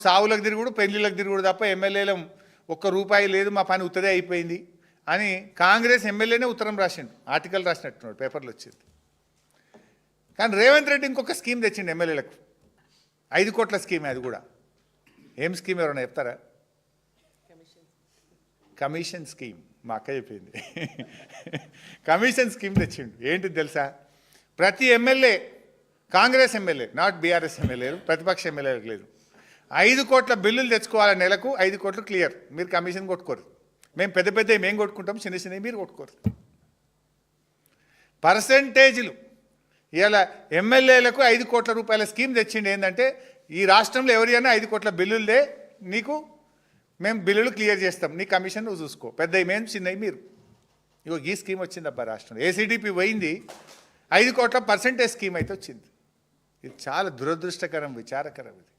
సావులకు తిరుగుడు పెళ్లిళ్ళకు తిరుగుడు తప్ప ఎమ్మెల్యేలం ఒక్క రూపాయి లేదు, మా పని ఉత్తదే అయిపోయింది అని కాంగ్రెస్ ఎమ్మెల్యేనే ఉత్తరం రాసిండు, ఆర్టికల్ రాసినట్టున్నాడు, పేపర్లో వచ్చింది. కానీ రేవంత్ రెడ్డి ఇంకొక స్కీమ్ తెచ్చిండు ఎమ్మెల్యేలకు, 5 కోట్ల స్కీమ్. అది కూడా ఏం స్కీమ్ ఎవరైనా చెప్తారా? Commission scheme. మా అక్క చెప్పింది. కమిషన్ స్కీమ్ తెచ్చిండు. ఏంటిది తెలుసా? ప్రతి MLA, Congress MLA, not BRS ఎమ్మెల్యేలు, ప్రతిపక్ష ఎమ్మెల్యేలకు లేదు, 5 కోట్ల బిల్లులు తెచ్చుకోవాలి నెలకు. 5 కోట్లు క్లియర్. మీరు కమిషన్ కొట్టుకోరు. మేము పెద్ద పెద్ద మేము కొట్టుకుంటాం, చిన్న చిన్నవి మీరు కొట్టుకోరు. పర్సంటేజ్లు ఇలా ఎమ్మెల్యేలకు 5 కోట్ల రూపాయల స్కీమ్ తెచ్చిండి. ఏంటంటే ఈ రాష్ట్రంలో ఎవరైనా 5 కోట్ల బిల్లులదే నీకు మేము బిల్లులు క్లియర్ చేస్తాం, నీ కమిషన్ నువ్వు చూసుకో, పెద్దవి మేము చిన్నవి మీరు. ఇగో ఈ స్కీమ్ వచ్చిందబ్బా రాష్ట్రంలో. ఏసీడీపీ పోయింది, 5 కోట్ల పర్సంటేజ్ స్కీమ్ అయితే వచ్చింది. ఇది చాలా దురదృష్టకరం, విచారకరం. ఇది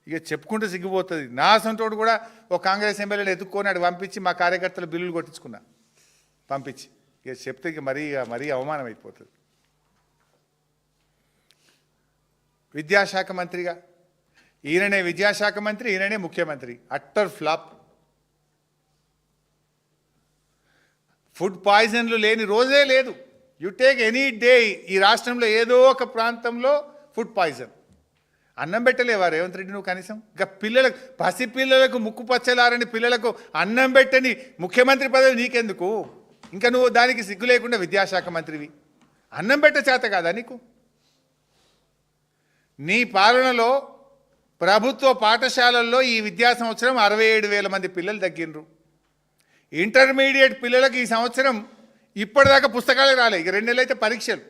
ఇక చెప్పుకుంటూ సిగ్గిపోతుంది. నా సొంతోడు కూడా ఒక కాంగ్రెస్ ఎమ్మెల్యేని ఎత్తుక్కొని అటు పంపించి మా కార్యకర్తలు బిల్లులు కొట్టించుకున్నా, పంపించి. ఇక చెప్తే ఇక మరీ అవమానం అయిపోతుంది. విద్యాశాఖ మంత్రిగా ఈయననే విద్యాశాఖ మంత్రి, ఈయననే ముఖ్యమంత్రి. Utter flop. ఫుడ్ పాయిజన్లు లేని రోజే లేదు. యు టేక్ ఎనీ డే, ఈ రాష్ట్రంలో ఏదో ఒక ప్రాంతంలో ఫుడ్ పాయిజన్. అన్నం పెట్టలేవా రేవంత్ రెడ్డి నువ్వు కనీసం? ఇంకా పిల్లలకు, పసిపిల్లలకు, ముక్కు పచ్చలారని పిల్లలకు అన్నం పెట్టని ముఖ్యమంత్రి పదవి నీకెందుకు? ఇంకా నువ్వు దానికి సిగ్గు లేకుండా విద్యాశాఖ మంత్రివి. అన్నం పెట్ట చేత కాదా నీకు? నీ పాలనలో ప్రభుత్వ పాఠశాలల్లో ఈ విద్యా సంవత్సరం 67,000 మంది పిల్లలు తగ్గినరు. ఇంటర్మీడియట్ పిల్లలకు ఈ సంవత్సరం ఇప్పటిదాకా పుస్తకాలు రాలే. ఇక 2 నెలలు అయితే పరీక్షలు.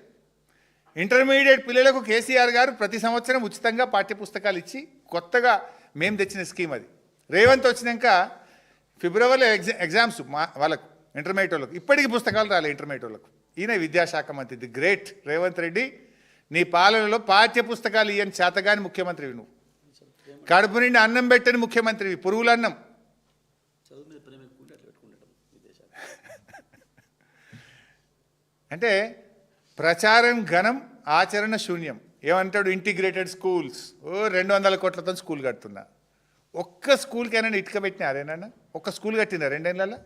ఇంటర్మీడియట్ పిల్లలకు కేసీఆర్ గారు ప్రతి సంవత్సరం ఉచితంగా పాఠ్యపుస్తకాలు ఇచ్చి కొత్తగా మేము తెచ్చిన స్కీమ్ అది. రేవంత్ వచ్చినాక ఫిబ్రవరిలో ఎగ్జామ్స్ వాళ్ళకు, ఇంటర్మీడియట్ వాళ్ళకు ఇప్పటికీ పుస్తకాలు రాలే ఇంటర్మీడియట్ వాళ్ళకు. ఈయన విద్యాశాఖ మంత్రి. The great Revanth Reddy. నీ పాలనలో పాఠ్యపుస్తకాలు ఇయ్యని చేతగాని ముఖ్యమంత్రివి నువ్వు. కడుపు నిండి అన్నం పెట్టని ముఖ్యమంత్రివి, పురుగులన్నం. అంటే ప్రచారం ఘనం, ఆచరణ శూన్యం. ఏమంటాడు? Integrated schools. 200 కోట్లతో స్కూల్ కడుతున్నా. ఒక్క స్కూల్కైనా ఇటుక పెట్టినా అరేనా? ఒక్క స్కూల్ కట్టినా 2 ఏళ్ళ?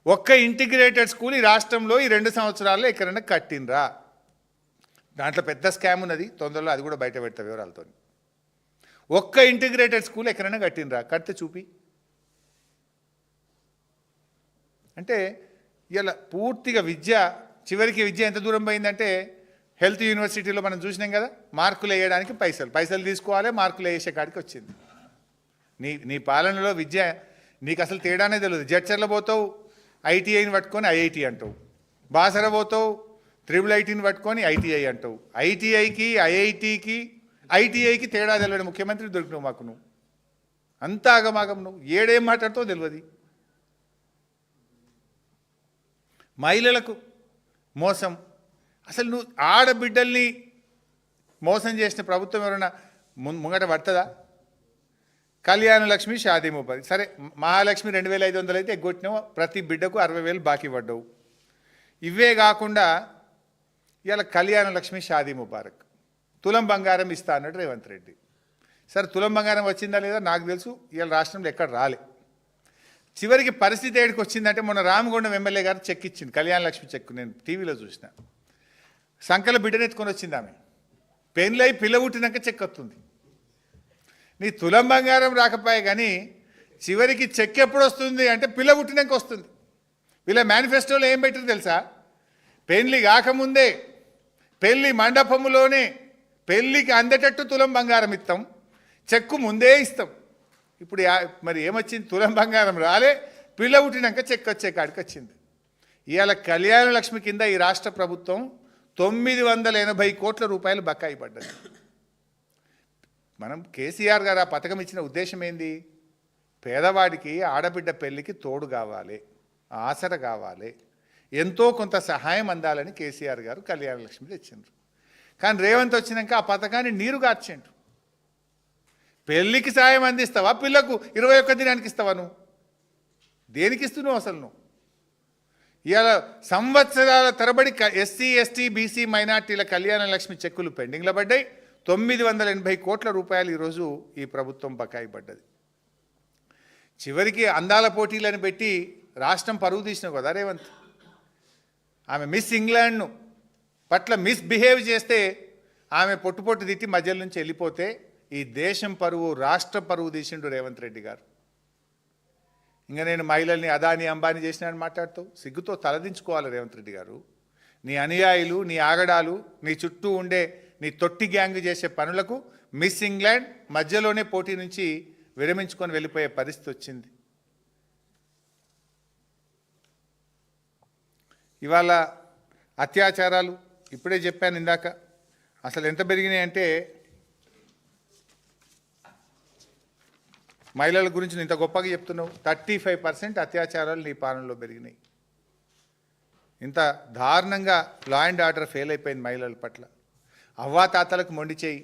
ఒక్క ఇంటిగ్రేటెడ్ స్కూల్ ఈ రాష్ట్రంలో ఈ 2 సంవత్సరాల్లో ఎక్కడైనా కట్టినరా? దాంట్లో పెద్ద స్కామ్ ఉన్నది, తొందరలో అది కూడా బయట పెడతా వివరాలతో. ఒక్క ఇంటిగ్రేటెడ్ స్కూల్ ఎక్కడైనా కట్టినరా? కడితే చూపి. అంటే ఇలా పూర్తిగా విద్య, చివరికి విద్య ఎంత దూరం పోయిందంటే హెల్త్ యూనివర్సిటీలో మనం చూసినాం కదా, మార్కులు వేయడానికి పైసలు తీసుకోవాలి, మార్కులు వేసే కాడికి వచ్చింది. నీ పాలనలో విద్య నీకు అసలు తేడానే తెలియదు. జడ్చర్ల పోతావు, ఐటీఐని పట్టుకొని ఐఐటి అంటావు. బాసర పోతావు, IIITని పట్టుకొని ఐటీఐ అంటావు. ఐటీఐకి, ఐటీఐకి తేడా తెలియదు. ముఖ్యమంత్రి దొరికినావు మాకు. నువ్వు అంతా ఆగమాగం. నువ్వు ఏడేం మాట్లాడుతావు తెలియదు. మహిళలకు మోసం. అసలు నువ్వు ఆడబిడ్డల్ని మోసం చేసిన ప్రభుత్వం ఎవరైనా ముంగట పడుతుందా? కళ్యాణ లక్ష్మి, షాదీ ముబారక్. సరే, మహాలక్ష్మి 2,500 అయితే ఎగ్గొట్టినావు, ప్రతి బిడ్డకు 60,000 బాకీ పడ్డావు. ఇవే కాకుండా ఇవాళ కళ్యాణ లక్ష్మి, షాదీ ముబారక్, తులం బంగారం ఇస్తా అన్నాడు రేవంత్ రెడ్డి. సరే, తులం బంగారం వచ్చిందా లేదా నాకు తెలుసు. ఇవాళ రాష్ట్రంలో ఎక్కడ రాలే. చివరికి పరిస్థితి ఏడికి వచ్చిందంటే మొన్న రామగుండం ఎమ్మెల్యే గారు చెక్ ఇచ్చింది, కళ్యాణ లక్ష్మి చెక్. నేను టీవీలో చూసిన. సంకల బిడ్డనెత్తుకొని వచ్చింది ఆమె. పెళ్ళై పిల్ల పుట్టినాక చెక్ వస్తుంది. నీ తులం బంగారం రాకపోయే కానీ చివరికి చెక్ ఎప్పుడు వస్తుంది అంటే పిల్ల పుట్టినాక వస్తుంది. వీళ్ళ మేనిఫెస్టోలో ఏం పెట్టారు తెలుసా? పెళ్ళి కాకముందే, పెళ్ళి మండపములోనే పెళ్ళికి అందేటట్టు తులం బంగారం ఇస్తాం, చెక్కు ముందే ఇస్తాం. ఇప్పుడు మరి ఏమొచ్చింది? తులం బంగారం రాలే, పిల్ల పుట్టినాక చెక్ వచ్చే కాడికి వచ్చింది. ఇవాళ కళ్యాణ లక్ష్మి కింద ఈ రాష్ట్ర ప్రభుత్వం 980 కోట్ల రూపాయలు బకాయి పడ్డది. మనం కేసీఆర్ గారు ఆ పథకం ఇచ్చిన ఉద్దేశం ఏంది? పేదవాడికి, ఆడబిడ్డ పెళ్ళికి తోడు కావాలి, ఆసర కావాలి, ఎంతో కొంత సహాయం అందాలని కేసీఆర్ గారు కళ్యాణ లక్ష్మి తెచ్చిండ్రు. కానీ రేవంత్ వచ్చినాక ఆ పథకాన్ని నీరు గార్చిండ్రు. పెళ్ళికి సాయం అందిస్తావా? పిల్లకు 21 దినానికి ఇస్తావా? నువ్వు దేనికి ఇస్తున్నావు అసలు? నువ్వు ఇవాళ సంవత్సరాల తరబడి ఎస్సీ, ఎస్టీ, బీసీ, మైనార్టీల కళ్యాణ లక్ష్మి చెక్కులు పెండింగ్లో పడ్డాయి. 980 కోట్ల రూపాయలు ఈరోజు ఈ ప్రభుత్వం బకాయి పడ్డది. చివరికి అందాల పోటీలను పెట్టి రాష్ట్రం పరువు తీసినావు కదా రేవంత్. ఆమె మిస్ ఇంగ్లాండ్ను పట్ల మిస్బిహేవ్ చేస్తే ఆమె పొట్టు తిట్టి మధ్యలో నుంచి వెళ్ళిపోతే ఈ దేశం పరువు రాష్ట్ర పరువు తీసిండు రేవంత్ రెడ్డి గారు. ఇంకా నేను మహిళల్ని అదాని అంబానీ చేసినానని మాట్లాడుతావు. సిగ్గుతో తలదించుకోవాలి రేవంత్ రెడ్డి గారు. నీ అనుయాయులు, నీ ఆగడాలు, నీ చుట్టూ ఉండే నీ తొట్టి గ్యాంగ్ చేసే పనులకు మిస్ ఇంగ్లాండ్ మధ్యలోనే పోటీ నుంచి విరమించుకొని వెళ్ళిపోయే పరిస్థితి వచ్చింది. ఇవాళ అత్యాచారాలు ఇప్పుడే చెప్పాను ఇందాక, అసలు ఎంత పెరిగినాయంటే మహిళల గురించి ఇంత గొప్పగా చెప్తున్నావు. 35% అత్యాచారాలు నీ పాలనలో పెరిగినాయి. ఇంత దారుణంగా లా అండ్ ఆర్డర్ ఫెయిల్ అయిపోయింది మహిళల పట్ల. అవ్వాతాతలకు మొండి చేయి,